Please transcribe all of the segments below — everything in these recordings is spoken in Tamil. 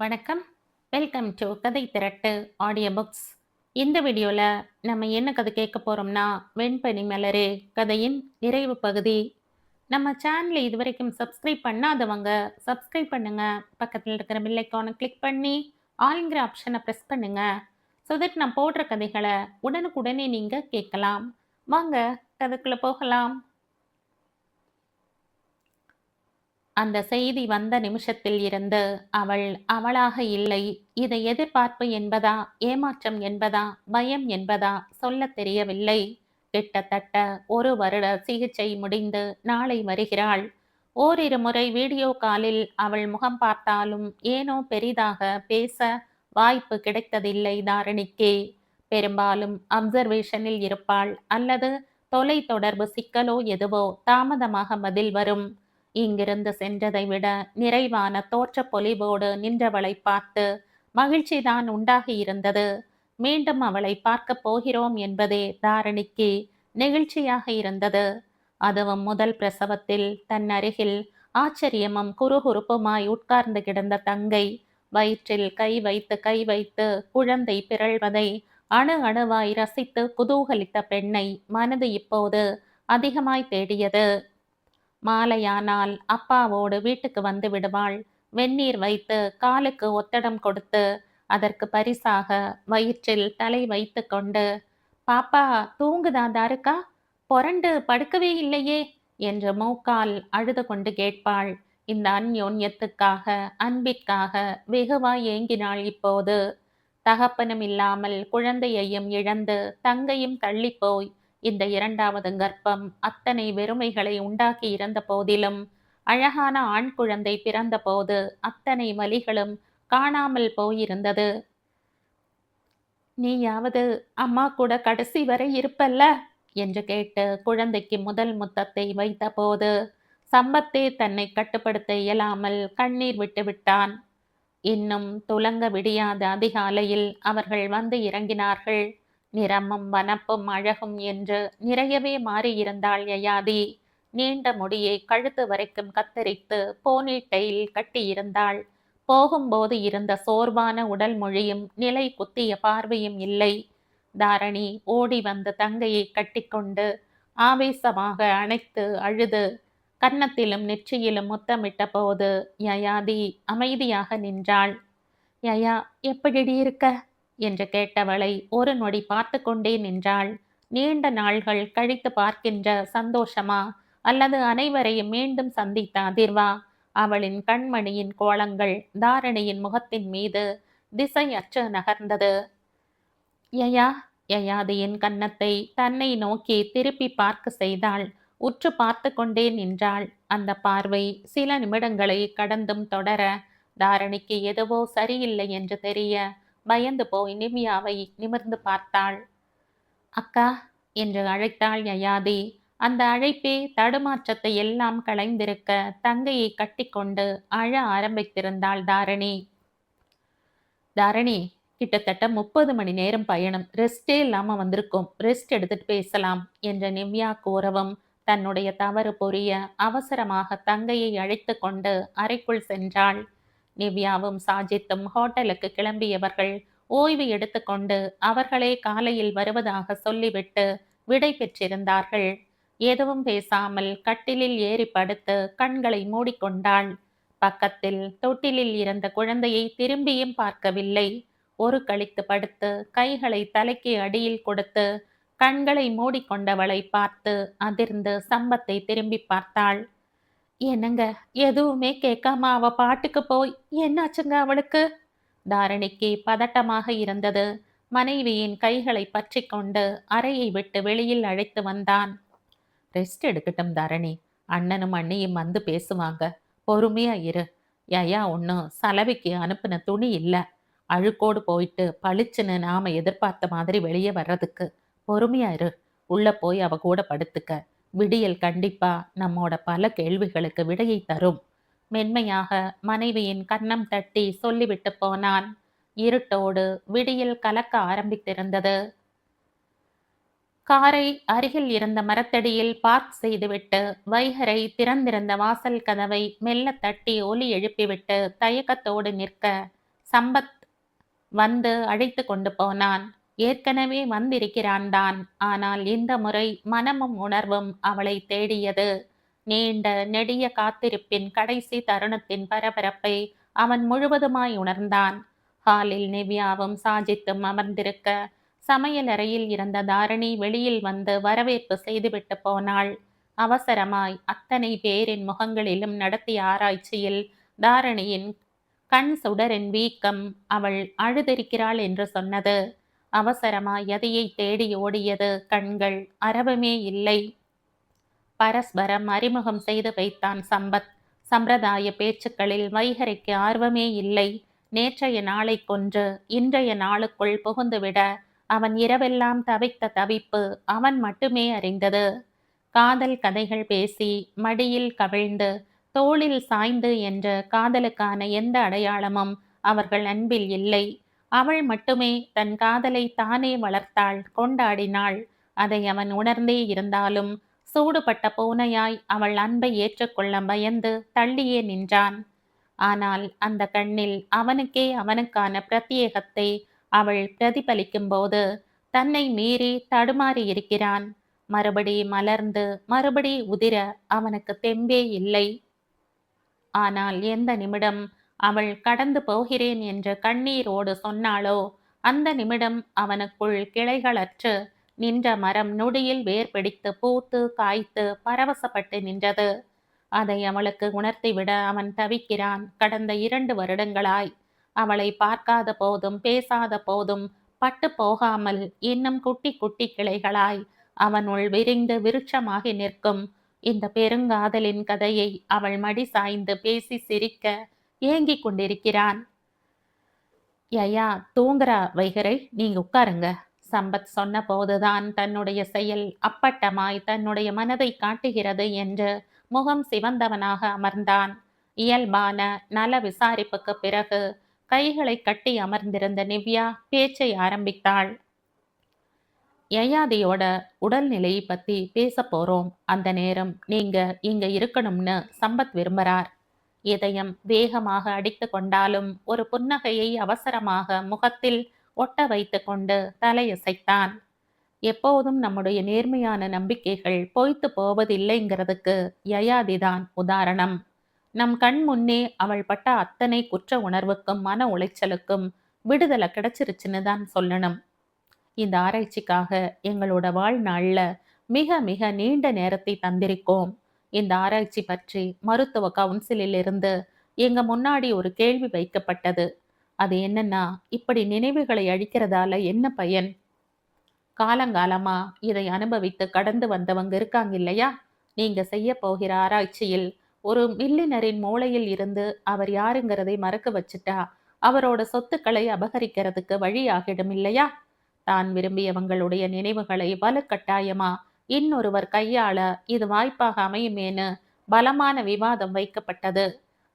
வணக்கம். வெல்கம் டு கதை திரட்டு ஆடியோ புக்ஸ். இந்த வீடியோவில் நம்ம என்ன கதை கேட்க போகிறோம்னா, வெண்பனி மலரே கதையின் நிறைவு பகுதி. நம்ம சேனலை இதுவரைக்கும் சப்ஸ்கிரைப் பண்ணாதவங்க சப்ஸ்கிரைப் பண்ணுங்க. பக்கத்தில் இருக்கிற பெல் ஐக்கானை கிளிக் பண்ணி ஆல்ங்கிற ஆப்ஷனை ப்ரெஸ் பண்ணுங்க. ஸோ தட் நான் போடுற கதைகளை உடனுக்குடனே நீங்கள் கேட்கலாம். வாங்க கதைக்குள்ளே போகலாம். அந்த செய்தி வந்த நிமிஷத்தில் இருந்து அவள் அவளாக இல்லை. இதை எதிர்பார்ப்பு என்பதா, ஏமாற்றம் என்பதா, பயம் என்பதா சொல்லத் தெரியவில்லை. கிட்டத்தட்ட 1 வருட சிகிச்சை முடிந்து நாளை வருகிறாள். ஓரிரு முறை வீடியோ காலில் அவள் முகம் பார்த்தாலும் ஏனோ பெரிதாக பேச வாய்ப்பு கிடைத்ததில்லை தாரிணிக்கு. பெரும்பாலும் அப்சர்வேஷனில் இருப்பாள், அல்லது தொலை தொடர்பு சிக்கலோ எதுவோ தாமதமாக பதில் வரும். இங்கிருந்து சென்றதை விட நிறைவான தோற்ற பொலிவோடு நின்றவளை பார்த்து மகிழ்ச்சிதான் உண்டாகி இருந்தது. மீண்டும் அவளை பார்க்க போகிறோம் என்பதே தாரணிக்கு நெகிழ்ச்சியாக இருந்தது. அதுவும் முதல் பிரசவத்தில் தன் அருகில் ஆச்சரியமும் குறுகுறுப்புமாய் உட்கார்ந்து கிடந்த தங்கை, வயிற்றில் கை வைத்து கை வைத்து குழந்தை பிறழ்வதை அணு அணுவாய் ரசித்து குதூகலித்த பெண்ணை மனது இப்போது அதிகமாய் தேடியது. மாலையானால் அப்பாவோடு வீட்டுக்கு வந்து விடுவாள். வெந்நீர் வைத்து காலுக்கு ஒத்தடம் கொடுத்து அதற்கு பரிசாக வயிற்றில் தலை வைத்து கொண்டு, பாப்பா தூங்குதா தாருக்கா, பொரண்டு படுக்கவே இல்லையே என்று மூக்கால் அழுது கொண்டு கேட்பாள். இந்த அந்யோன்யத்துக்காக, அன்பிற்காக வெகுவாய் ஏங்கினாள் இப்போது. தகப்பனும் இல்லாமல் குழந்தையையும் இழந்து தங்கையும் தள்ளிப்போய் இந்த 2வது கர்ப்பம் அத்தனை வெறுமைகளை உண்டாக்கி இருந்த போதிலும், அழகான ஆண் குழந்தை பிறந்த போது அத்தனை வலிகளும் காணாமல் போயிருந்தது. நீயாவது அம்மா கூட கடைசி வரை இருப்பல்ல என்று கேட்டு குழந்தைக்கு முதல் முத்தத்தை வைத்த போது சம்பத்தே தன்னை கட்டுப்படுத்த இயலாமல் கண்ணீர் விட்டு விட்டான். இன்னும் துலங்க விடியாத அதிகாலையில் அவர்கள் வந்து இறங்கினார்கள். நிறமும் வனப்பும் அழகும் என்று நிறையவே மாறியிருந்தாள் யயாதி. நீண்ட முடியை கழுத்து வரைக்கும் கத்தரித்து போனிட்டையில் கட்டியிருந்தாள். போகும்போது இருந்த சோர்வான உடல் மொழியும் நிலை குத்திய பார்வையும் இல்லை. தாரணி ஓடி வந்து தங்கையை கட்டிக்கொண்டு ஆவேசமாக அணைத்து அழுது கன்னத்திலும் நெற்றியிலும் முத்தமிட்ட போது யயாதி அமைதியாக நின்றாள். யயா, எப்படிடி இருக்க என்று கேட்டவளை ஒரு நொடி பார்த்து கொண்டே நின்றாள். நீண்ட நாள்கள் கழித்து பார்க்கின்ற சந்தோஷமா, அல்லது அனைவரையும் மீண்டும் சந்தித்த அதிர்வா? அவளின் கண்மணியின் கோலங்கள் தாரணியின் முகத்தின் மீது திசையற்று நகர்ந்தது. யயா, யயாதியின் கன்னத்தை தன்னை நோக்கி திருப்பி பார்க்க செய்தாள். உற்று பார்த்து கொண்டே நின்றாள். அந்த பார்வை சில நிமிடங்களை கடந்தும் தொடர தாரணிக்கு எதுவோ சரியில்லை என்று தெரிய பயந்து போய் நிவ்யாவை நிமிர்ந்து பார்த்தாள். அக்கா என்று அழைத்தாள் யயாதி. அந்த அழைப்பே தடுமாற்றத்தை எல்லாம் களைந்திருக்க தங்கையை கட்டிக்கொண்டு அழ ஆரம்பித்திருந்தாள் தாரணி. தாரணி, கிட்டத்தட்ட 30 மணி நேரம் பயணம், ரெஸ்டே இல்லாம வந்திருக்கோம், ரெஸ்ட் எடுத்துட்டு பேசலாம் என்ற நிவ்யா கூறவும் தன்னுடைய தவறு புரிய அவசரமாக தங்கையை அழைத்து கொண்டு அறைக்குள் சென்றாள். நிவ்யாவும் சாஜித்தும் ஹோட்டலுக்கு கிளம்பியவர்கள் ஓய்வு எடுத்துக்கொண்டு அவர்களே காலையில் வருவதாக சொல்லிவிட்டு விடை பெற்றிருந்தார்கள். எதுவும் பேசாமல் கட்டிலில் ஏறி படுத்து கண்களை மூடிக்கொண்டாள். பக்கத்தில் தொட்டிலில் இருந்த குழந்தையை திரும்பியும் பார்க்கவில்லை. ஒரு கழித்து படுத்து கைகளை தலைக்கு அடியில் கொடுத்து கண்களை மூடிக்கொண்டவளை பார்த்து அதிர்ந்து சம்பத்தை திரும்பி பார்த்தாள். என்னங்க, எதுவுமே கேட்காம அவ பாட்டுக்கு போய் என்னாச்சுங்க அவளுக்கு? தாரணிக்கு பதட்டமாக இருந்தது. மனைவியின் கைகளை பற்றி கொண்டு அறையை விட்டு வெளியில் அழைத்து வந்தான். ரெஸ்ட் எடுக்கட்டும் தாரணி, அண்ணனும் அண்ணியும் வந்து பேசுவாங்க, பொறுமையா இரு. யயா ஒன்றும் சலவைக்கு அனுப்பின துணி இல்லை, அழுக்கோடு போயிட்டு பளிச்சுன்னு நாம எதிர்பார்த்த மாதிரி வெளியே வர்றதுக்கு. பொறுமையா இரு, உள்ள போய் அவ கூட படுத்துக்க. விடியல் கண்டிப்பா நம்மோட பல கேள்விகளுக்கு விடையை தரும். மென்மையாக மனைவியின் கன்னம் தட்டி சொல்லிவிட்டு போனான். இருட்டோடு விடியல் கலக்க ஆரம்பித்திருந்தது. காரை அருகில் இருந்த மரத்தடியில் பார்க் செய்துவிட்டு வைகரை திறந்திருந்த வாசல் கதவை மெல்ல தட்டி ஒலி எழுப்பிவிட்டு தயக்கத்தோடு நிற்க சம்பத் வந்து அழைத்து கொண்டு போனான். ஏற்கனவே வந்திருக்கிறான் தான். ஆனால் இந்த முறை மனமும் உணர்வும் அவளை தேடியது. நீண்ட நெடிய காத்திருப்பின் கடைசி தருணத்தின் பரபரப்பை அவன் முழுவதுமாய் உணர்ந்தான். ஹாலில் நிவ்யாவும் சாஜித்தும் அமர்ந்திருக்க, சமையலறையில் இருந்த தாரணி வெளியில் வந்து வரவேற்பு செய்துவிட்டு போனாள். அவசரமாய் அத்தனை பேரின் முகங்களிலும் நடத்திய ஆராய்ச்சியில் தாரணியின் கண் சுடரின் வீக்கம் அவள் அழுதிருக்கிறாள் என்று சொன்னது. அவசரமாய் எதையை தேடி ஓடியது கண்கள். அரவமே இல்லை. பரஸ்பரம் அறிமுகம் செய்து வைத்தான் சம்பத். சம்பிரதாய பேச்சுக்களில் வைகரைக்கு ஆர்வமே இல்லை. நேற்றைய நாளை கொன்று இன்றைய நாளுக்குள் புகுந்துவிட அவன் இரவெல்லாம் தவித்த தவிப்பு அவன் மட்டுமே அறிந்தது. காதல் கதைகள் பேசி மடியில் கவிழ்ந்து தோளில் சாய்ந்து என்ற காதலுக்கான எந்த அடையாளமும் அவர்கள் அன்பில் இல்லை. அவள் மட்டுமே தன் காதலை தானே வளர்த்தாள், கொண்டாடினாள். அதை அவன் உணர்ந்தே இருந்தாலும் சூடுபட்ட பூனையாய் அவள் அன்பை ஏற்றுக்கொள்ள பயந்து தள்ளியே நின்றான். ஆனால் அந்த கண்ணில் அவனுக்கே அவனுக்கான பிரத்யேகத்தை அவள் பிரதிபலிக்கும் போது தன்னை மீறி தடுமாறி இருக்கிறான். மறுபடி மலர்ந்து மறுபடி உதிர அவனுக்கு தெம்பே இல்லை. ஆனால் எந்த நிமிடம் அவள் கடந்து போகிறேன் என்று கண்ணீரோடு சொன்னாளோ அந்த நிமிடம் அவனுக்குள் கிளைகளற்று நின்ற மரம் நொடியில் வேர் பிடித்து பூத்து காய்த்து பரவசப்பட்டு நின்றது. அதை அவளுக்கு உணர்த்திவிட அவன் தவிக்கிறான். கடந்த 2 வருடங்களாய் அவளை பார்க்காத போதும் பேசாத போதும் பட்டு போகாமல் இன்னும் குட்டி குட்டி கிளைகளாய் அவனுள் விரிந்து விருட்சமாகி நிற்கும் இந்த பெருங்காதலின் கதையை அவள் மடி சாய்ந்து பேசி சிரிக்க ஏங்கிக் கொண்டிருக்கிறான். யயா தூங்குறா வைகரை, நீங்க உட்காருங்க. சம்பத் சொன்ன போதுதான் தன்னுடைய செயல் அப்பட்டமாய் தன்னுடைய மனதை காட்டுகிறது என்று முகம் சிவந்தவனாக அமர்ந்தான். இயல்பான நல விசாரிப்புக்கு பிறகு கைகளை கட்டி அமர்ந்திருந்த நிவ்யா பேச்சை ஆரம்பித்தாள். யயாதியோட உடல்நிலையை பத்தி பேச போறோம். அந்த நேரம் நீங்க இங்க இருக்கணும்னு சம்பத் விரும்புறார். இதயம் வேகமாக அடித்து கொண்டாலும் ஒரு புன்னகையை அவசரமாக முகத்தில் ஒட்ட வைத்து கொண்டு தலையசைத்தான். எப்போதும் நம்முடைய நேர்மையான நம்பிக்கைகள் பொய்த்து போவதில்லைங்கிறதுக்கு யயாதிதான் உதாரணம். நம் கண் முன்னே அவள் பட்ட அத்தனை குற்ற உணர்வுக்கும் மன உளைச்சலுக்கும் விடுதலை கிடைச்சிருச்சுன்னு தான் சொல்லணும். இந்த ஆராய்ச்சிக்காக எங்களோட வாழ்நாள்ல மிக மிக நீண்ட நேரத்தை தந்திருக்கோம். இந்த ஆராய்ச்சி பற்றி மருத்துவ கவுன்சிலில் இருந்து எங்க முன்னாடி ஒரு கேள்வி வைக்கப்பட்டது. அது என்னன்னா, இப்படி நினைவுகளை அழிக்கிறதால என்ன பயன்? காலங்காலமா இதை அனுபவித்து கடந்து வந்தவங்க இருக்காங்க இல்லையா? நீங்க செய்ய போகிற ஆராய்ச்சியில் ஒரு மில்லினரின் மூளையில் இருந்து அவர் யாருங்கிறதை மறக்க வச்சுட்டா அவரோட சொத்துக்களை அபகரிக்கிறதுக்கு வழியாகிடும் இல்லையா? தான் விரும்பியவங்களுடைய நினைவுகளை வலுக்கட்டாயமா இன்னொருவர் கையாள இது வாய்ப்பாக அமையுமேனு பலமான விவாதம் வைக்கப்பட்டது.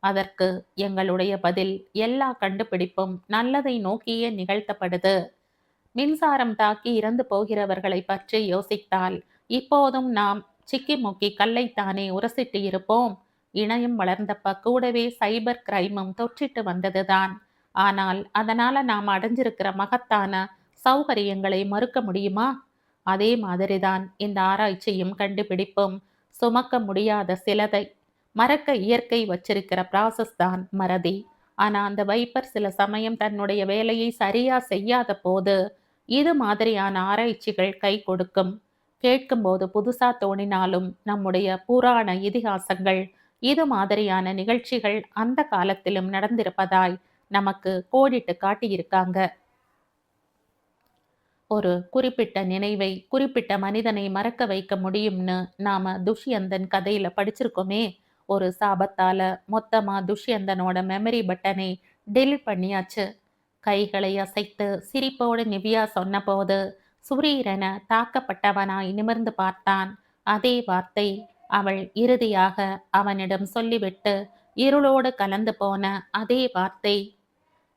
அதற்கு எங்களுடைய பதில் எல்லா கண்டுபிடிப்பும் நல்லதை நோக்கியே நிகழ்த்தப்படுது. மின்சாரம் தாக்கி இறந்து போகிறவர்களை பற்றி யோசித்தால் இப்போதும் நாம் சிக்கி முக்கி கல்லைத்தானே உரசிட்டு இருப்போம். இணையம் வளர்ந்தப்ப கூடவே சைபர் கிரைமும் தொற்றிட்டு வந்ததுதான். ஆனால் அதனால நாம் அடைஞ்சிருக்கிற மகத்தான சௌகரியங்களை மறுக்க முடியுமா? அதே மாதிரிதான் இந்த ஆராய்ச்சியும் கண்டுபிடிப்பும். சுமக்க முடியாத சிலதை மறக்க இயற்கை வச்சிருக்கிற ப்ராசஸ் தான் மறதி. ஆனா அந்த வைப்பர் சில சமயம் தன்னுடைய வேலையை சரியா செய்யாத போது இது மாதிரியான ஆராய்ச்சிகள் கை கொடுக்கும். கேட்கும்போது புதுசா தோணினாலும் நம்முடைய புராண இதிகாசங்கள் இது மாதிரியான நிகழ்ச்சிகள் அந்த காலத்திலும் நடந்திருப்பதாய் நமக்கு கோடிட்டு காட்டியிருக்காங்க. ஒரு குறிப்பிட்ட நினைவை குறிப்பிட்ட மனிதனை மறக்க வைக்க முடியும்னு நாம துஷ்யந்தன் கதையில படிச்சிருக்கோமே. ஒரு சாபத்தால மொத்தமா துஷ்யந்தனோட மெமரி பட்டனை டெலிட் பண்ணியாச்சு. கைகளை அசைத்து சிரிப்போடு நிவ்யா சொன்னபோது சுரீரென தாக்கப்பட்டவனாய் நிமிர்ந்து பார்த்தான். அதே வார்த்தை அவள் இறுதியாக அவனிடம் சொல்லிவிட்டு இருளோடு கலந்து போன அதே வார்த்தை.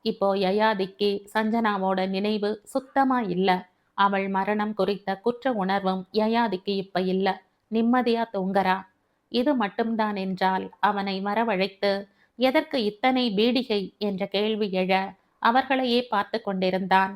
இப்போ யயாதிக்கு சஞ்சனாவோட நினைவு சுத்தமா இல்ல. அவள் மரணம் குறித்த குற்ற உணர்வும் யயாதிக்கு இப்ப இல்ல. நிம்மதியா தூங்கறா. இது மட்டும்தான் என்றால் அவனை வரவழைத்து எதற்கு இத்தனை பீடிகை என்ற கேள்வி எழ அவர்களையே பார்த்து கொண்டிருந்தான்.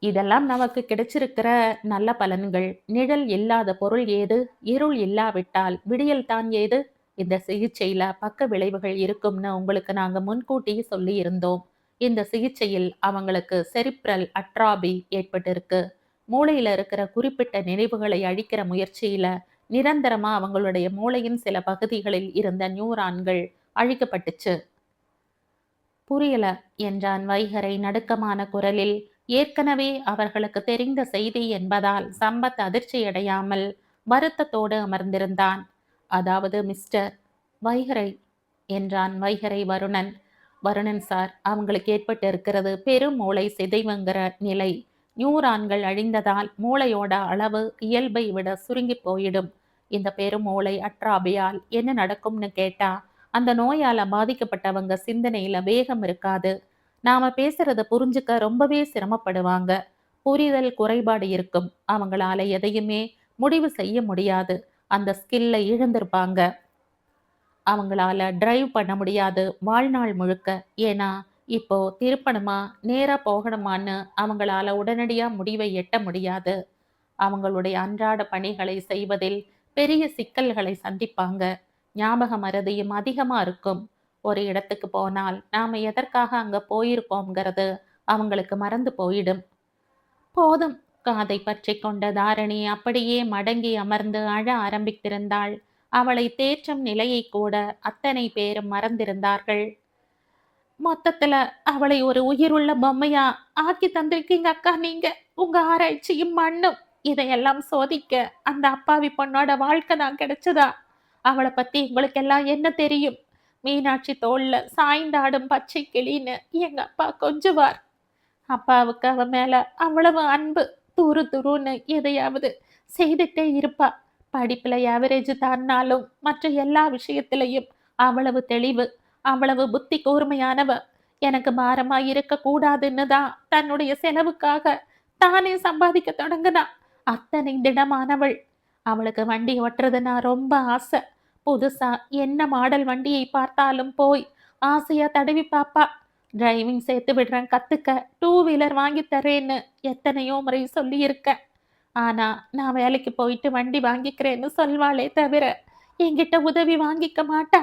இதெல்லாம் நமக்கு கிடைச்சிருக்கிற நல்ல பலன்கள். நிழல் இல்லாத பொருள் ஏது? இருள் இல்லாவிட்டால் விடியல் தான் ஏது? இந்த சிகிச்சையில பக்க விளைவுகள் இருக்கும்னு உங்களுக்கு நாங்க முன்கூட்டியே சொல்லி இருந்தோம். இந்த சிகிச்சையில் அவங்களுக்கு செரிப்ரல் அட்ராபி ஏற்பட்டிருக்கு. மூளையில இருக்கிற குறிப்பிட்ட நினைவுகளை அழிக்கிற முயற்சியில நிரந்தரமா அவங்களுடைய மூளையின் சில பகுதிகளில் இருந்த நியூரான்கள் அழிக்கப்பட்டுச்சு. புரியல என்றான் வைகரை நடுக்கமான குரலில். ஏற்கனவே அவர்களுக்கு தெரிந்த செய்தி என்பதால் சம்பத் அதிர்ச்சியடையாமல் வருத்தத்தோடு அமர்ந்திருந்தான். அதாவது மிஸ்டர் வைகரை என்றான் வைகரை வருணன். வருணன் சார், அவங்களுக்கு ஏற்பட்டு இருக்கிறது பெருமூளை சிதைவுங்கிற நிலை. நியூரான்கள் அழிந்ததால் மூளையோட அளவு இயல்பை விட சுருங்கி போயிடும். இந்த பெருமூளை அட்ராபியால் என்ன நடக்கும்னு கேட்டா, அந்த நோயால பாதிக்கப்பட்டவங்க சிந்தனையில வேகம் இருக்காது. நாம பேசுறத புரிஞ்சுக்க ரொம்பவே சிரமப்படுவாங்க. புரிதல் குறைபாடு இருக்கும். அவங்களால எதையுமே முடிவு செய்ய முடியாது. அந்த ஸ்கில்லை இழந்திருப்பாங்க. அவங்களால டிரைவ் பண்ண முடியாது வாழ்நாள் முழுக்க. ஏன்னா இப்போ திருப்பணுமா நேரா போகணுமான்னு அவங்களால உடனடியா முடிவை எட்ட முடியாது. அவங்களுடைய அன்றாட பணிகளை செய்வதில் பெரிய சிக்கல்களை சந்திப்பாங்க. ஞாபக மறதியும் அதிகமா இருக்கும். ஒரு இடத்துக்கு போனால் நாம எதற்காக அங்க போயிருக்கோங்கிறது அவங்களுக்கு மறந்து போயிடும். போதும். காதை பற்றி கொண்ட தாரணி அப்படியே மடங்கி அமர்ந்து அழ ஆரம்பித்திருந்தாள். அவளை தேற்றும் நிலையை கூட அத்தனை பேரும் மறந்திருந்தார்கள். மொத்தத்துல அவளை ஒரு உயிருள்ள பொம்மையா ஆக்கி தந்திருக்கீங்க அக்கா நீங்க. உங்க ஆராய்ச்சியும் மண்ணும் இதையெல்லாம் சோதிக்க அந்த அப்பாவி பொண்ணோட வாழ்க்கை தான் கிடைச்சதா? அவளை பத்தி உங்களுக்கு எல்லாம் என்ன தெரியும்? மீனாட்சி தோல்ல சாய்ந்தாடும் பச்சை கிளின்னு எங்க அப்பா கொஞ்சுவார். அப்பாவுக்கு அவ மேல அவ்வளவு அன்பு. துரு துருன்னு எதையாவது செய்துட்டே இருப்பா. படிப்புல ஆவரேஜ் தான்னாலும் மற்ற எல்லா விஷயத்திலையும் அவ்வளவு தெளிவு, அவ்வளவு புத்தி கூர்மையானவ. எனக்கு பாரமா இருக்க கூடாதுன்னு தான் தன்னுடைய செலவுக்காக தானே சம்பாதிக்க தொடங்குனா. அத்தனை திடமானவள். அவளுக்கு வண்டி ஓட்டுறதுன்னா ரொம்ப ஆசை. புதுசா என்ன மாடல் வண்டியை பார்த்தாலும் போய் ஆசையா தடவி பாப்பா. டிரைவிங் சேர்த்து விடுறேன் கத்துக்க, டூ வீலர் வாங்கி தரேன்னு எத்தனையோ முறை சொல்லி இருக்கேன். ஆனா நான் வேலைக்கு போயிட்டு வண்டி வாங்கிக்கிறேன்னு சொல்வாளே தவிர என்கிட்ட உதவி வாங்கிக்க மாட்டா.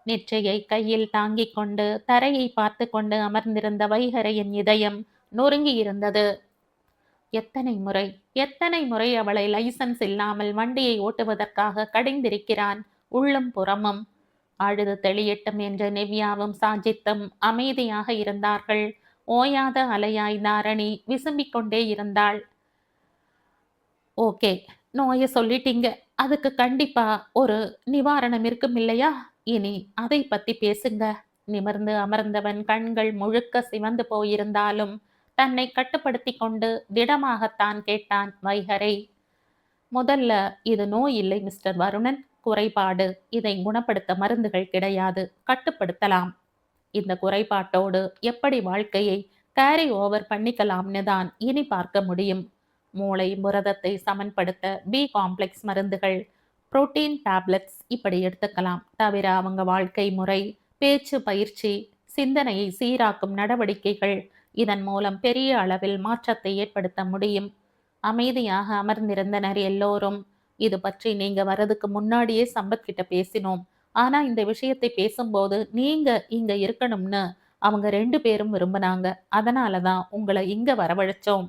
நெற்றியை கையில் தாங்கிக் கொண்டு தரையை பார்த்து கொண்டு அமர்ந்திருந்த வைகரையின் இதயம் நொறுங்கி இருந்தது. எத்தனை முறை அவளை லைசன்ஸ் இல்லாமல் வண்டியை ஓட்டுவதற்காக கடிந்திருக்கிறான் உள்ளும் புறமும். அழுது தெளியட்டும் என்ற நிவ்யாவும் சாஜித்தும் அமைதியாக இருந்தார்கள். ஓயாத அலையாய் தாரணி விசும்பிக் கொண்டே இருந்தாள். ஓகே, நோயை சொல்லிட்டீங்க. அதுக்கு கண்டிப்பா ஒரு நிவாரணம் இருக்கும் இல்லையா? இனி அதை பத்தி பேசுங்க. நிமிர்ந்து அமர்ந்தவன் கண்கள் முழுக்க சிவந்து போயிருந்தாலும் தன்னை கட்டுப்படுத்தி கொண்டு திடமாகத்தான் கேட்டான் வைகரை. முதல்ல இது நோய் இல்லை மிஸ்டர் வருணன், குறைபாடு. இதை குணப்படுத்த மருந்துகள் கிடையாது, கட்டுப்படுத்தலாம். இந்த குறைபாட்டோடு எப்படி வாழ்க்கையை கேரி ஓவர் பண்ணிக்கலாம்னு தான் இனி பார்க்க முடியும். மூளை புரதத்தை சமன்படுத்த பி காம்ப்ளெக்ஸ் மருந்துகள், புரோட்டீன் டேப்லெட்ஸ் இப்படி எடுத்துக்கலாம். தவிர அவங்க வாழ்க்கை முறை, பேச்சு பயிற்சி, சிந்தனையை சீராக்கும் நடவடிக்கைகள் இதன் மூலம் பெரிய அளவில் மாற்றத்தை ஏற்படுத்த முடியும். அமைதியாக அமர்ந்திருந்தனர் எல்லோரும். இது பற்றி நீங்க வர்றதுக்கு முன்னாடியே சம்பத் கிட்ட பேசினோம். ஆனா இந்த விஷயத்தை பேசும்போது நீங்க இங்க இருக்கணும்னு அவங்க 2 பேரும் விரும்பினாங்க. அதனாலதான் உங்களை இங்க வரவழைச்சோம்.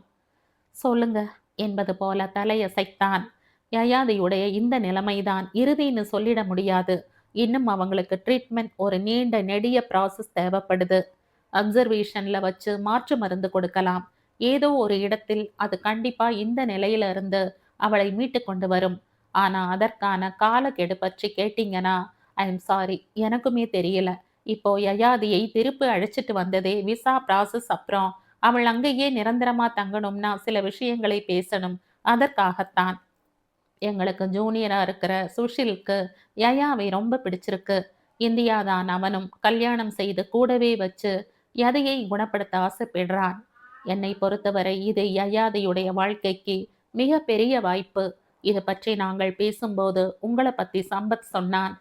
சொல்லுங்க என்பது போல தலையசைத்தான். யயாதியுடைய இந்த நிலைமைதான் இறுதின்னு சொல்லிட முடியாது. இன்னும் அவங்களுக்கு ட்ரீட்மெண்ட் ஒரு நீண்ட நெடிய ப்ராசஸ் தேவைப்படுது. அப்சர்வேஷன்ல வச்சு மாற்று மருந்து கொடுக்கலாம். ஏதோ ஒரு இடத்தில் அது கண்டிப்பா இந்த நிலையில இருந்து அவளை மீட்டு கொண்டு வரும். ஆனா அதற்கான காலக்கெடு பற்றி கேட்டீங்கன்னா ஐ எம் சாரி, எனக்குமே தெரியல. இப்போ யயாதியை திருப்பி அழைச்சிட்டு வந்ததே விசா ப்ராசஸ். அப்புறம் அவள் அங்கேயே நிரந்தரமா தங்கணும்னா சில விஷயங்களை பேசணும். அதற்காகத்தான். எங்களுக்கு ஜூனியரா இருக்கிற சுஷிலுக்கு யயாவை ரொம்ப பிடிச்சிருக்கு. இந்தியாதான் அவனும் கல்யாணம் செய்து கூடவே வச்சு யதையை குணப்படுத்த ஆசைப்படுறான். என்னை பொறுத்தவரை இது யயாதியுடைய வாழ்க்கைக்கு மிக பெரிய வாய்ப்பு. இது பற்றி நாங்கள் பேசும்போது உங்களை பத்தி சம்பத் சொன்னான்.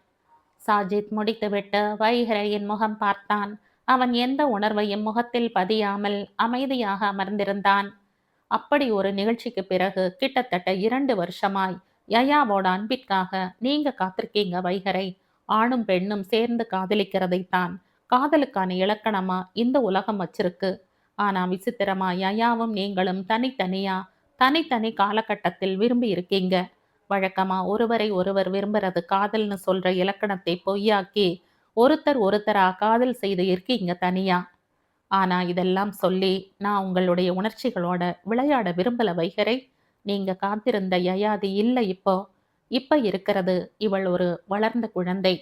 சாஜித் முடித்துவிட்டு வைகரையின் முகம் பார்த்தான். அவன் எந்த உணர்வையும் முகத்தில் பதியாமல் அமைதியாக அமர்ந்திருந்தான். அப்படி ஒரு நிகழ்ச்சிக்கு பிறகு கிட்டத்தட்ட 2 வருஷமாய் யயாவோட அன்பிற்காக நீங்க காத்திருக்கீங்க வைகரை. ஆணும் பெண்ணும் சேர்ந்து காதலிக்கிறதைத்தான் காதலுக்கான இலக்கணமா இந்த உலகம் வச்சிருக்கு. ஆனா விசித்திரமா யயாவும் நீங்களும் தனித்தனியா தனித்தனி காலகட்டத்தில் விரும்பி இருக்கீங்க. வழக்கமா ஒருவரை ஒருவர் விரும்புறது காதல்னு சொல்ற இலக்கணத்தை பொய்யாக்கி ஒருத்தர் ஒருத்தரா காதல் செய்து இருக்கீங்க தனியா. ஆனா இதெல்லாம் சொல்லி நான் உங்களுடைய உணர்ச்சிகளோட விளையாட விரும்பல வைகரை. நீங்க காத்திருந்த யயாதி இல்ல இப்போ. இப்ப இருக்கிறது இவள் ஒரு வளர்ந்த குழந்தை.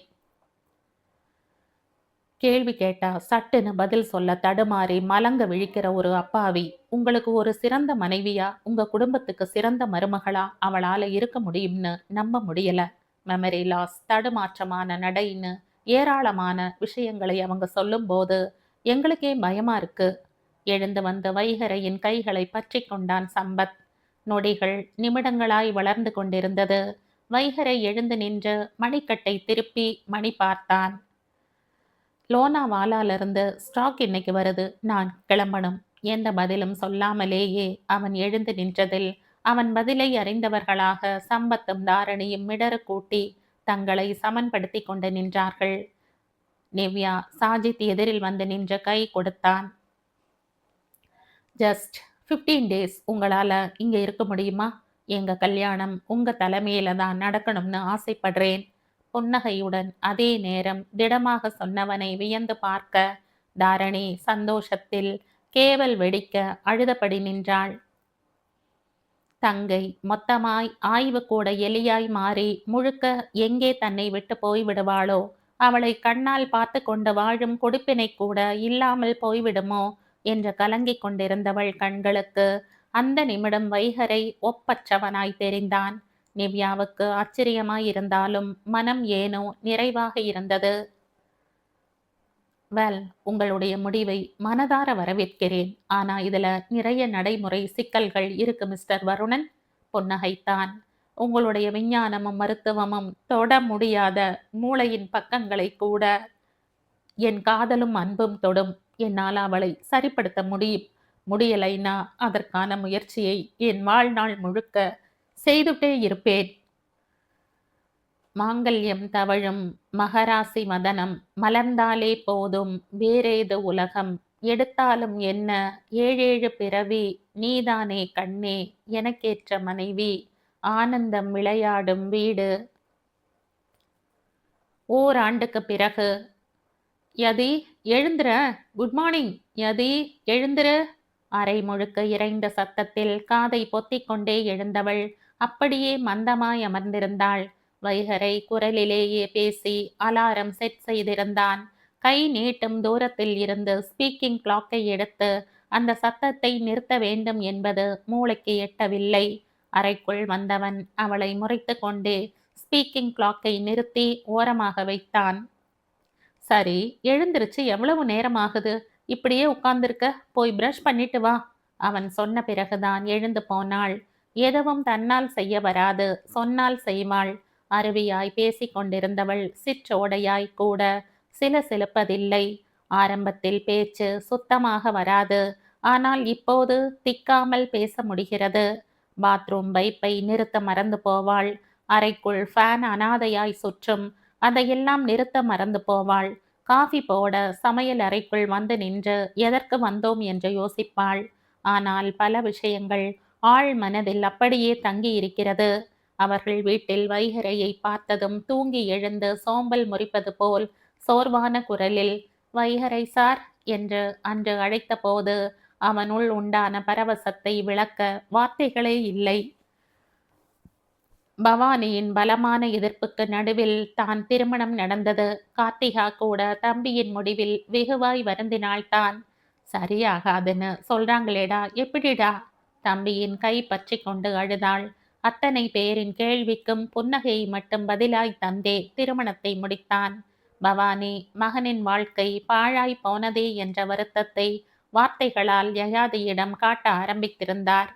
கேள்வி கேட்டா சட்டுன்னு பதில் சொல்ல தடுமாறி மலங்க விழிக்கிற ஒரு அப்பாவி. உங்களுக்கு ஒரு சிறந்த மனைவியா, உங்க குடும்பத்துக்கு சிறந்த மருமகளா அவளால இருக்க முடியும்னு நம்ப முடியல. மெமரி லாஸ், தடுமாற்றமான நடைன்னு ஏராளமான விஷயங்களை அவங்க சொல்லும்போது எங்களுக்கே பயமா இருக்கு. எழுந்து வந்த வைகரையின் கைகளை பற்றி கொண்டான் சம்பத். நொடிகள் நிமிடங்களாய் வளர்ந்து கொண்டிருந்தது. வைகரை எழுந்து நின்று மணிக்கட்டை திருப்பி மணி பார்த்தான். லோனாவாலாலிருந்து ஸ்டாக் இன்னைக்கு வருது, நான் கிளம்பணும். எந்த பதிலும் சொல்லாமலேயே அவன் எழுந்து நின்றதில் அவன் பதிலை அறிந்தவர்களாக சம்பத்தும் தாரணியும் மிடறு கூட்டி தங்களை சமன்படுத்தி கொண்டு நின்றார்கள். நிவ்யா சாஜித் எதிரில் வந்து நின்ற கை கொடுத்தான். ஜஸ்ட் 15 டேஸ் உங்களால இங்க இருக்க முடியுமா? எங்க கல்யாணம் உங்க தலைமையில தான் நடக்கணும்னு ஆசைப்படுறேன். புன்னகையுடன் அதே நேரம் திடமாக சொன்னவனை வியந்து பார்க்க தாரணி சந்தோஷத்தில் கேவல் வெடிக்க அழுதபடி நின்றாள். தங்கை மொத்தமாய் ஆய்வு கூட எலியாய் மாறி முழுக்க எங்கே தன்னை விட்டு போய்விடுவாளோ, அவளை கண்ணால் பார்த்து கொண்டு வாழும் கொடுப்பினை கூட இல்லாமல் போய்விடுமோ என்று கலங்கிக் கொண்டிருந்தவள் கண்களுக்கு அந்த நிமிடம் வைகரை ஒப்பற்றவனாய் தெரிந்தான். நிவ்யாவுக்கு ஆச்சரியமாயிருந்தாலும் மனம் ஏனோ நிறைவாக இருந்தது. வெல், உங்களுடைய முடிவை மனதார வரவேற்கிறேன். ஆனா இதுல நிறைய நடைமுறை சிக்கல்கள் இருக்கு மிஸ்டர் வருணன். புன்னகைத்தான். உங்களுடைய விஞ்ஞானமும் மருத்துவமும் தொட முடியாத மூளையின் பக்கங்களை கூட என் காதலும் அன்பும் தொடும். என்னால் அவளை சரிப்படுத்த முடியலைன்னா அதற்கான முயற்சியை என் வாழ்நாள் முழுக்க செய்துட்டே இருப்பேன். மாங்கல்யம் தவழும் மகராசி மதனம் மலர்ந்தாலே போதும் வேறேது உலகம் எடுத்தாலும் என்ன ஏழேழு பிறவி நீதானே கண்ணே எனக்கேற்ற மனைவி ஆனந்தம் விளையாடும் வீடு. ஓராண்டுக்கு பிறகு யதி எழுந்திர. குட் மார்னிங் யதி எழுந்திரு. அரை முழுக்க இறைந்த சத்தத்தில் காதை பொத்திக் கொண்டே எழுந்தவள் அப்படியே மந்தமாய் அமர்ந்திருந்தாள். வைகரை குரலிலேயே பேசி அலாரம் செட் செய்திருந்தான். கை நீட்டும் தூரத்தில் இருந்து ஸ்பீக்கிங் கிளாக்கை எடுத்து அந்த சத்தத்தை நிறுத்த வேண்டும் என்பது மூளைக்கு எட்டவில்லை. அறைக்குள் வந்தவன் அவளை முறைத்து கொண்டே ஸ்பீக்கிங் கிளாக்கை நிறுத்தி ஓரமாக வைத்தான். சரி, எழுந்திருச்சு எவ்வளவு நேரம் ஆகுது? இப்படியே உட்கார்ந்திருக்க, போய் பிரஷ் பண்ணிட்டு வா. அவன் சொன்ன பிறகுதான் எழுந்து போனாள். எதுவும் தன்னால் செய்ய வராது, சொன்னால் செய்வாள். அருவியாய் பேசிக் கொண்டிருந்தவள் சிற்றோடையாய் கூட சிலசிலுப்பதில்லை. ஆரம்பத்தில் பேச்சு சுத்தமாக வராது. ஆனால் இப்போது திக்காமல் பேச முடிகிறது. பாத்ரூம் பைப்பை நிறுத்த மறந்து போவாள். அறைக்குள் ஃபேன் அனாதையாய் சுற்றும். அதையெல்லாம் நிறுத்த மறந்து போவாள். காஃபி போட சமையல் அறைக்குள் வந்து நின்று எதற்கு வந்தோம் என்று யோசிப்பாள். ஆனால் பல விஷயங்கள் ஆழ் மனதில் அப்படியே தங்கி இருக்கிறது. அவர்கள் வீட்டில் வைகரையை பார்த்ததும் தூங்கி எழுந்து சோம்பல் முறிப்பது போல் சோர்வான குரலில் வைகரை சார் என்று அன்று அழைத்த போது அவனுள் உண்டான பரவசத்தை விளக்க வார்த்தைகளே இல்லை. பவானியின் பலமான எதிர்ப்புக்கு நடுவில் தான் திருமணம் நடந்தது. கார்த்திகா கூட தம்பியின் முடிவில் வெகுவாய் வருந்தினாள் தான். சரியாகாதுன்னு சொல்றாங்களேடா, எப்படிடா? தம்பியின் கை பற்றி கொண்டு அழுதாள். அத்தனை பேரின் கேள்விக்கும் புன்னகையை மட்டும் பதிலாய் தந்தே திருமணத்தை முடித்தான். பவானி மகனின் வாழ்க்கை பாழாய் போனதே என்ற வருத்தத்தை வார்த்தைகளால் யயாதியிடம் காட்ட ஆரம்பித்திருந்தார்.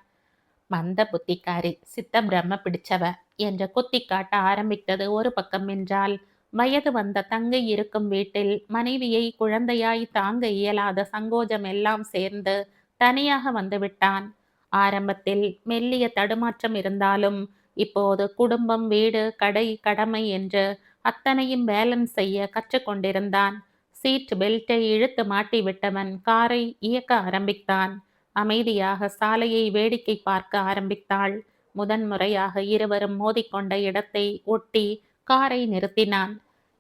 மந்த புத்திக்காரி, சித்த பிரம்ம பிடிச்சவ என்று குத்தி காட்ட ஆரம்பித்தது ஒரு பக்கம் என்றால், வயது வந்த தங்கை இருக்கும் வீட்டில் மனைவியை குழந்தையாய் தாங்க இயலாத சங்கோஜம் எல்லாம் சேர்ந்து தனியாக வந்துவிட்டான். ஆரம்பத்தில் மெல்லிய தடுமாற்றம் இருந்தாலும் இப்போது குடும்பம், வீடு, கடை, கடமை என்று அத்தனையும் பேலன்ஸ் செய்ய கற்றுக்கொண்டிருந்தான். சீட் பெல்ட்டை இழுத்து மாட்டிவிட்டவன் காரை இயக்க ஆரம்பித்தான். அமைதியாக சாலையை வேடிக்கை பார்க்க ஆரம்பித்தாள். முதன்முறையாக இருவரும் மோதிக்கொண்ட இடத்தை ஒட்டி காரை நிறுத்தினான்.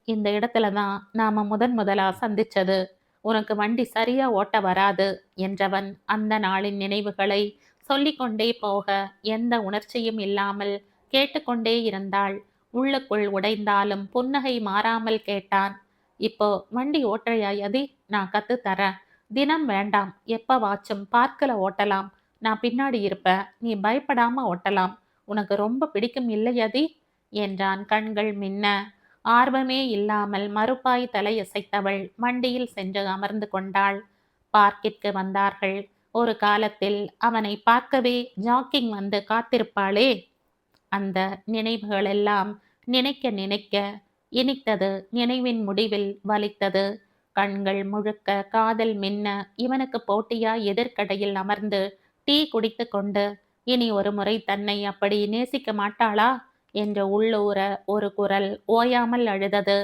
இந்த இடத்துல தான் நாம முதலா சந்திச்சது. உனக்கு வண்டி சரியா ஓட்ட வராது என்றவன் அந்த நாளின் நினைவுகளை சொல்லிக்கொண்டே போக எந்த உணர்ச்சியும் இல்லாமல் கேட்டுக்கொண்டே இருந்தாள். உள்ளுக்குள் உடைந்தாலும் புன்னகை மாறாமல் கேட்டான். இப்போ வண்டி ஓட்டுறியா யதி? நான் கத்து தரேன். தினம் வேண்டாம், எப்பவாச்சும் பார்க்கல ஓட்டலாம். நான் பின்னாடி இருப்பேன், நீ பயப்படாம ஓட்டலாம். உனக்கு ரொம்ப பிடிக்கும் இல்லை யதி என்றான் கண்கள் மின்ன. ஆர்வமே இல்லாமல் மறுப்பாய் தலையசைத்தவள் வண்டியில் சென்று அமர்ந்து கொண்டாள். பார்க்கிற்கு வந்தார்கள். ஒரு காலத்தில் அவனை பார்க்கவே ஜாக்கிங் வந்து காத்திருப்பாளே. அந்த நினைவுகளெல்லாம் நினைக்க நினைக்க இனித்தது. நினைவின் முடிவில் வலித்தது. கண்கள் முழுக்க காதல் மின்ன இவனுக்கு போட்டியா எதிர்க்கடையில் அமர்ந்து டீ குடித்து கொண்டு இனி ஒரு முறை தன்னை அப்படி நேசிக்க மாட்டாளா என்று உள்ளூர ஒரு குரல் ஓயாமல் அழுதது.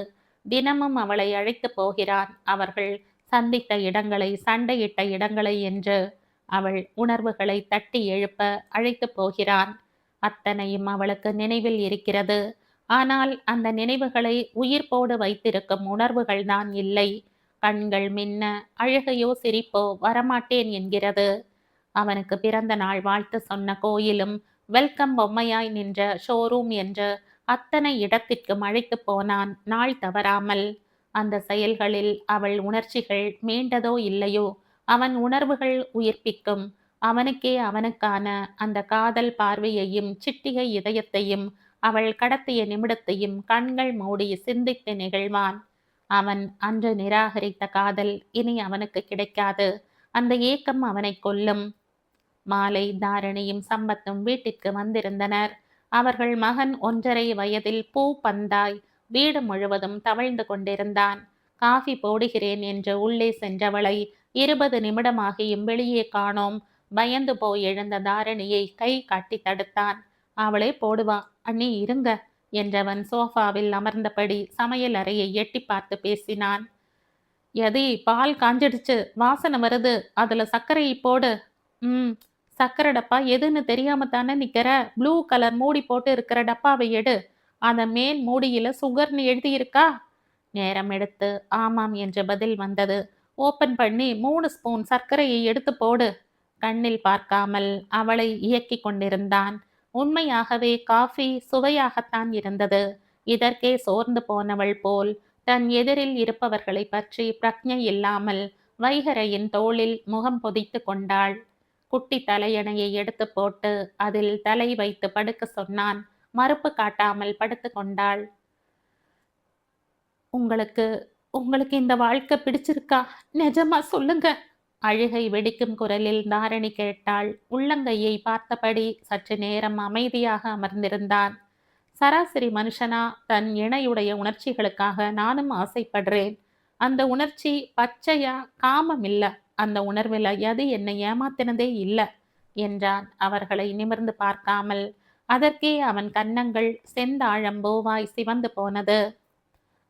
தினமும் அவளை அழைத்து போகிறான். அவர்கள் சந்தித்த இடங்களை, சண்டையிட்ட இடங்களை என்று அவள் உணர்வுகளை தட்டி எழுப்ப அழைத்து போகிறான். அத்தனையும் அவளுக்கு நினைவில் இருக்கிறது. ஆனால் அந்த நினைவுகளை உயிர்ப்போடு வைத்திருக்கும் உணர்வுகள் தான் இல்லை. கண்கள் மின்ன அழுகையோ சிரிப்போ வரமாட்டேன் என்கிறது. அவனுக்கு பிறந்த நாள் வாழ்த்து சொன்ன கோயிலும் வெல்கம் பொம்மையாய் நின்ற ஷோரூம் என்று அத்தனை இடத்திற்கும் அழைத்து போனான் நாள் தவறாமல். அந்த செயல்களில் அவள் உணர்ச்சிகள் மீண்டதோ இல்லையோ, அவன் உணர்வுகள் உயிர்ப்பிக்கும். அவனுக்கே அவனுக்கான அந்த காதல் பார்வையையும் சிட்டிகை இதயத்தையும் அவள் கடத்திய நிமிடத்தையும் கண்கள் மூடி சிந்தித்து நிகழ்வான். அவன் அன்று நிராகரித்த காதல் இனி அவனுக்கு கிடைக்காது. அந்த ஏக்கம் அவனை கொல்லும். மாலை தாரணியும் சம்பத்தும் வீட்டிற்கு வந்திருந்தனர். அவர்கள் மகன் 1.5 வயதில் பூ பந்தாய் வீடு முழுவதும் தவழ்ந்து கொண்டிருந்தான். காஃபி போடுகிறேன் என்று உள்ளே சென்றவளை 20 நிமிடமாகியும் வெளியே காணோம். பயந்து போய் எழுந்த தாரணியை கை காட்டி தடுத்தான். அவளே போடுவா, அண்ணி இருங்க என்றவன் சோஃபாவில் அமர்ந்தபடி சமையல் அறையை எட்டி பார்த்து பேசினான். எதி பால் காஞ்சிடுச்சு, வாசனை வருது, அதுல சர்க்கரையை போடு. சர்க்கரை டப்பா எதுன்னு தெரியாம தானே நிக்கிற? ப்ளூ கலர் மூடி போட்டு இருக்கிற டப்பாவை எடு. அதன் மேல் மூடியில சுகர்னு எழுதியிருக்கா? நேரம் எடுத்து ஆமாம் என்ற பதில் வந்தது. ஓப்பன் பண்ணி 3 ஸ்பூன் சர்க்கரையை எடுத்து போடு. கண்ணில் பார்க்காமல் அவளை இயக்கி கொண்டிருந்தான். உண்மையாகவே காஃபி சுவையாகத்தான் இருந்தது. இதற்கே சோர்ந்து போனவள் போல் தன் எதிரில் இருப்பவர்களை பற்றி பிரக்ஞை இல்லாமல் வைகரையின் தோளில் முகம் பொதித்து கொண்டாள். குட்டி தலையணையை எடுத்து போட்டு அதில் தலை வைத்து படுக்க சொன்னான். மறுப்பு காட்டாமல் படுத்து கொண்டாள். உங்களுக்கு உங்களுக்கு இந்த வாழ்க்கை பிடிச்சிருக்கா? நிஜமா சொல்லுங்க. அழுகை வெடிக்கும் குரலில் தாரணி கேட்டாள். உள்ளங்கையை பார்த்தபடி சற்று நேரம் அமைதியாக அமர்ந்திருந்தான். சராசரி மனுஷனா தன் இணையுடைய உணர்ச்சிகளுக்காக நானும் ஆசைப்படுறேன். அந்த உணர்ச்சி பச்சையா காமம் இல்ல. அந்த உணர்வில் எது என்னை ஏமாத்தினதே இல்லை என்றான் அவர்களை நிமிர்ந்து பார்க்காமல். அதற்கே அவன் கன்னங்கள் செந்தாழம்போவாய் சிவந்து போனது.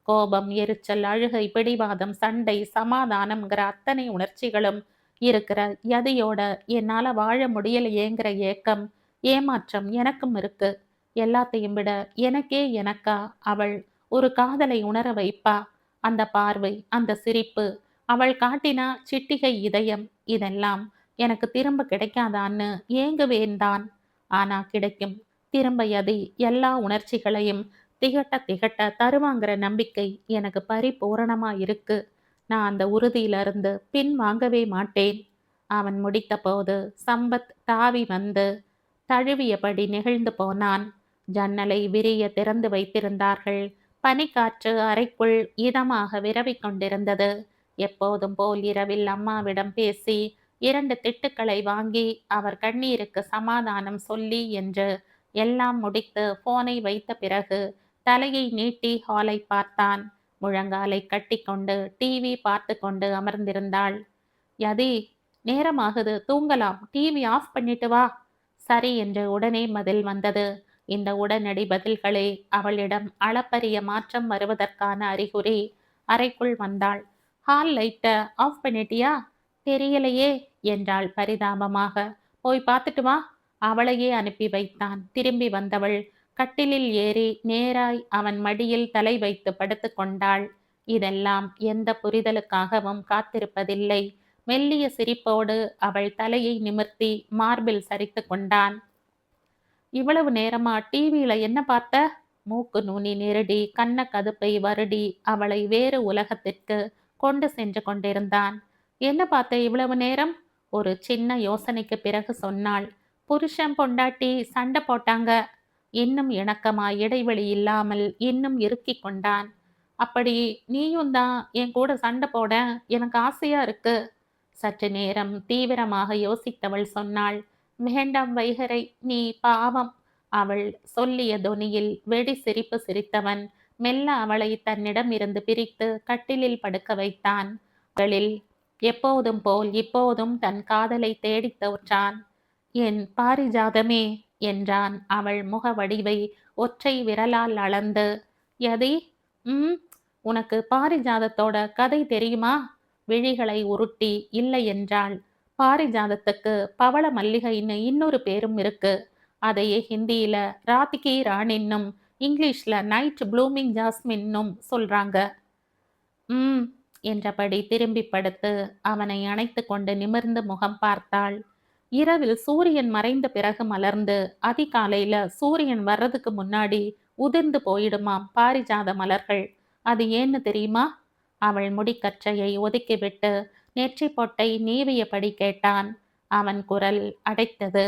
கோபம், எரிச்சல், அழுகை, பிடிவாதம், சண்டை, சமாதானம்ங்கிற அத்தனை உணர்ச்சிகளும் இருக்கிற யதியோட என்னால வாழ முடியலையேங்கிற ஏக்கம், ஏமாற்றம் எனக்கும் இருக்கு. எல்லாத்தையும் விட எனக்கே எனக்கா அவள் ஒரு காதலை உணர வைப்பா. அந்த பார்வை, அந்த சிரிப்பு, அவள் காட்டினா சிட்டிகை இதயம், இதெல்லாம் எனக்கு திரும்ப கிடைக்காதான்னு ஏங்குவேன்தான். ஆனா கிடைக்கும். திரும்ப யதி எல்லா உணர்ச்சிகளையும் திகட்ட திகட்ட தருவாங்கிற நம்பிக்கை எனக்கு பரிபூரணமா இருக்கு. நான் அந்த உறுதியிலிருந்து பின் வாங்கவே மாட்டேன். அவன் முடித்த போது சம்பத் தாவி வந்து தழுவியபடி நெகிழ்ந்து போனான். ஜன்னலை விரிய திறந்து வைத்திருந்தார்கள். பனிக்காற்று அறைக்குள் இதமாக விரவிக் கொண்டிருந்தது. எப்போதும் போல் இரவில் அம்மாவிடம் பேசி 2 திட்டுக்களை வாங்கி அவர் கண்ணீருக்கு சமாதானம் சொல்லி என்று எல்லாம் முடித்து போனை வைத்த பிறகு தலையை நீட்டி ஹாலை பார்த்தான். முழங்காலை கட்டிக்கொண்டு டிவி பார்த்து கொண்டு அமர்ந்திருந்தாள். யதி, நேரமாகுது, தூங்கலாம், டிவி ஆஃப் பண்ணிட்டு வா. சரி என்று உடனே பதில் வந்தது. இந்த உடனடி பதில்களே அவளிடம் அளப்பரிய மாற்றம் வருவதற்கான அறிகுறி. அறைக்குள் வந்தாள். ஹால் லைட்ட ஆஃப் பண்ணிட்டியா? தெரியலையே என்றாள் பரிதாபமாக. போய் பார்த்துட்டு வா. அவளையே அனுப்பி வைத்தான். திரும்பி வந்தவள் கட்டிலில் ஏறி நேராய் அவன் மடியில் தலை வைத்து படுத்து கொண்டாள். இதெல்லாம் எந்த புரிதலுக்காகவும் காத்திருப்பதில்லை. மெல்லிய சிரிப்போடு அவள் தலையை நிமிர்த்தி மார்பில் சரித்து கொண்டான். இவ்வளவு நேரமா டிவியில என்ன பார்த்த? மூக்கு நுனி நெருடி கன்ன கதுப்பை வருடி அவளை வேறு உலகத்திற்கு கொண்டு சென்று கொண்டிருந்தான். என்ன பார்த்த இவ்வளவு நேரம்? ஒரு சின்ன யோசனைக்கு பிறகு சொன்னாள். புருஷன் பொண்டாட்டி சண்டை போட்டாங்க. இன்னும் இணக்கமாய் இடைவெளி இல்லாமல் இன்னும் இறுக்கி கொண்டான். அப்படி நீயும் தான் என் கூட சண்டை போட எனக்கு ஆசையா இருக்கு. சற்று நேரம் தீவிரமாக யோசித்தவள் சொன்னாள். வேண்டாம் வைகரை, நீ பாவம். அவள் சொல்லிய தொனியில் வெடி சிரிப்பு சிரித்தவன் மெல்ல அவளை தன்னிடம் இருந்து பிரித்து கட்டிலில் படுக்க வைத்தான். அவளில் எப்போதும் போல் இப்போதும் தன் காதலை தேடித் தோற்றான். என் பாரிஜாதமே என்றான் அவள் முக வடிவை ஒற்றை விரலால் அளந்து. யதி, ம், உனக்கு பாரிஜாதத்தோட கதை தெரியுமா? விழிகளை உருட்டி இல்லை என்றாள். பாரிஜாதத்துக்கு பவள மல்லிகைன்னு இன்னொரு பேரும் இருக்கு. அதையே ஹிந்தியில ராத்திகி ராணின்னும் இங்கிலீஷ்ல நைட் ப்ளூமிங் ஜாஸ்மின்னும் சொல்றாங்க. ம் என்றபடி திரும்பி படுத்து அவனை அணைத்து கொண்டு நிமிர்ந்து முகம் பார்த்தாள். இரவில் சூரியன் மறைந்த பிறகு மலர்ந்து அதிகாலையில சூரியன் வர்றதுக்கு முன்னாடி உதிர்ந்து போயிடுமாம் பாரிஜாத மலர்கள். அது ஏன்னு தெரியுமா? அவள் முடிக்கற்றையை ஒதுக்கிவிட்டு நெற்றி பொட்டை நீவியபடி கேட்டான். அவன் குரல் அடைத்தது.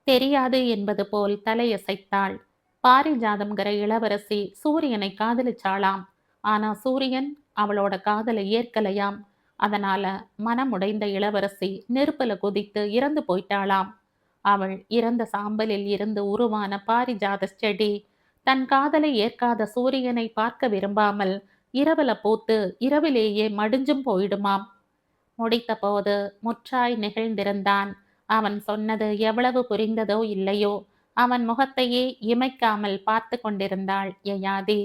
தெரியாது என்பது போல் தலையசைத்தாள். பாரிஜாதம்ங்கிற இளவரசி சூரியனை காதலிச்சாளாம். ஆனா சூரியன் அவளோட காதலை ஏற்கலையாம். அதனால மனமுடைந்த இளவரசி நெருப்புல குதித்து இறந்து போயிட்டாளாம். அவள் இறந்த சாம்பலில் இருந்து உருவான பாரிஜாத செடி தன் காதலை ஏற்காத சூரியனை பார்க்க விரும்பாமல் இரவுல பூத்து இரவிலேயே மடிஞ்சும் போயிடுமாம். முடித்த போது முற்றாய் நெகிழ்ந்திருந்தான். அவன் சொன்னது எவ்வளவு புரிந்ததோ இல்லையோ, அவன் முகத்தையே இமைக்காமல் பார்த்து கொண்டிருந்தாள் யயாதி.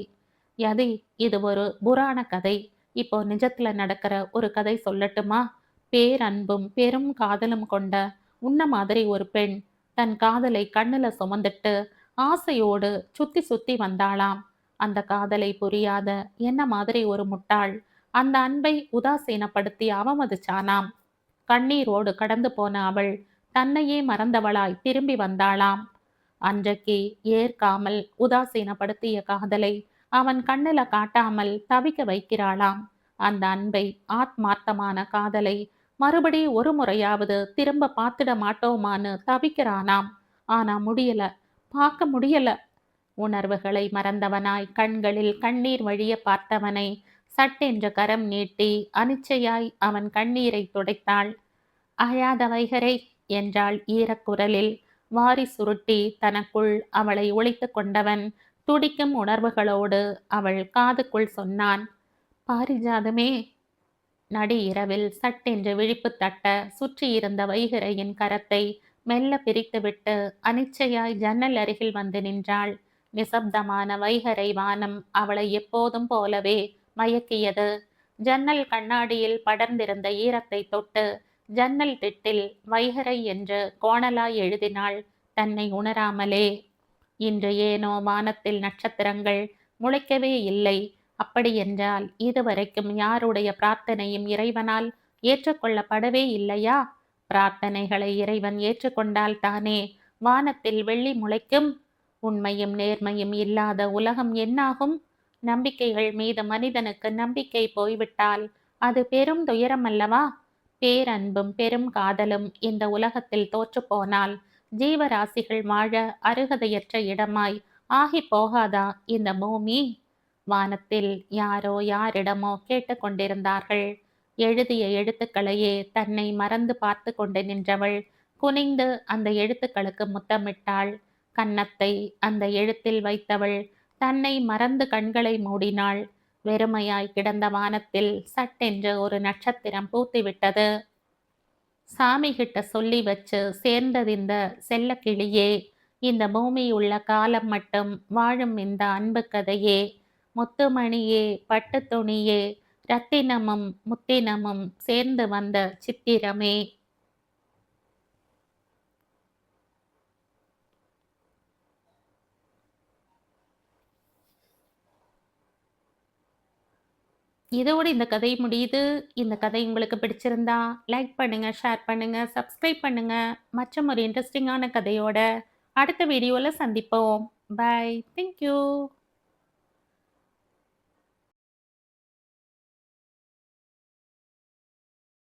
யதி, இது ஒரு புராண கதை. இப்போ நிஜத்துல நடக்கிற ஒரு கதை சொல்லட்டுமா? பேரன்பும் பெரும் காதலும் கொண்ட உன்ன மாதிரி ஒரு பெண் தன் காதலை கண்ணுல சுமந்துட்டு ஆசையோடு சுத்தி சுத்தி வந்தாளாம். அந்த காதலை புரியாத என்ன மாதிரி ஒரு முட்டாள் அந்த அன்பை உதாசீனப்படுத்தி அவமதிச்சானாம். கண்ணீரோடு கடந்து போன அவள் தன்னையே மறந்தவளாய் திரும்பி வந்தாளாம். அன்றைக்கு ஏற்காமல் உதாசீனப்படுத்திய காதலை அவன் கண்ணில காட்டாமல் தவிக்க வைக்கிறாளாம். அந்த அன்பை, ஆத்மார்த்தமான காதலை மறுபடி ஒரு முறையாவது திரும்ப பார்த்துட மாட்டோமான்னு தவிக்கிறானாம். ஆனா முடியல, பார்க்க முடியல. உணர்வுகளை மறந்தவனாய் கண்களில் கண்ணீர் வழிய பார்த்தவனை சட்டென்ற கரம் நீட்டி அனிச்சையாய் அவன் கண்ணீரை துடைத்தாள். அழாத வைகரை என்றாள் ஈரக்குரலில். வாரி சுருட்டி தனக்குள் அவளை ஒளித்து கொண்டவன் துடிக்கும் உணர்வுகளோடு அவள் காதுக்குள் சொன்னான். பாரிஜாதமே. நடி இரவில் சட்டென்று விழிப்பு தட்ட சுற்றியிருந்த வைகரையின் கரத்தை மெல்ல பிரித்துவிட்டு அனிச்சையாய் ஜன்னல் அருகில் வந்து நின்றாள். நிசப்தமான வைகரை வானம் அவளை எப்போதும் போலவே மயக்கியது. ஜன்னல் கண்ணாடியில் படர்ந்திருந்த ஈரத்தை தொட்டு ஜன்னல் திட்டில் வைகரை என்று கோணலாய் எழுதினாள் தன்னை உணராமலே. இன்று ஏனோ வானத்தில் நட்சத்திரங்கள் முளைக்கவே இல்லை. அப்படியென்றால் இதுவரைக்கும் யாருடைய பிரார்த்தனையும் இறைவனால் ஏற்றுக்கொள்ளப்படவே இல்லையா? பிரார்த்தனைகளை இறைவன் ஏற்றுக்கொண்டால் தானே வானத்தில் வெள்ளி முளைக்கும். உண்மையும் நேர்மையும் இல்லாத உலகம் என்னாகும்? நம்பிக்கைகள் மீது மனிதனுக்கு நம்பிக்கை போய்விட்டால் அது பெரும் துயரம் அல்லவா? பேரன்பும் பெரும் காதலும் இந்த உலகத்தில் தோற்று போனால் ஜீவராசிகள் வாழ அருகதையற்ற இடமாய் ஆகி போகாதா இந்த பூமி? வானத்தில் யாரோ யாரிடமோ கேட்டுக்கொண்டிருந்தார்கள். எழுதிய எழுத்துக்களையே தன்னை மறந்து பார்த்து கொண்டு நின்றவள் குனிந்து அந்த எழுத்துக்களுக்கு முத்தமிட்டாள். கன்னத்தை அந்த எழுத்தில் வைத்தவள் தன்னை மறந்து கண்களை மூடினாள். வெறுமையாய் கிடந்த வானத்தில் சட்டென்று ஒரு நட்சத்திரம் பூத்திவிட்டது. சாமி கிட்ட சொல்லி வச்சு சேர்ந்தது இந்த செல்லக்கிளியே, இந்த பூமி உள்ள காலம் மட்டும் வாழும் இந்த அன்பு கதையே, முத்துமணியே பட்டுத் துணியே, ரத்தினமும் முத்தினமும் சேர்ந்து வந்த சித்திரமே. இதோடு இந்த கதை முடியுது. இந்த கதை உங்களுக்கு பிடிச்சிருந்தா லைக் பண்ணுங்க, ஷேர் பண்ணுங்க, சப்ஸ்கிரைப் பண்ணுங்க. மற்றும் ஒரு இன்ட்ரெஸ்டிங்கான கதையோட அடுத்த வீடியோல சந்திப்போம். பை. Thank you.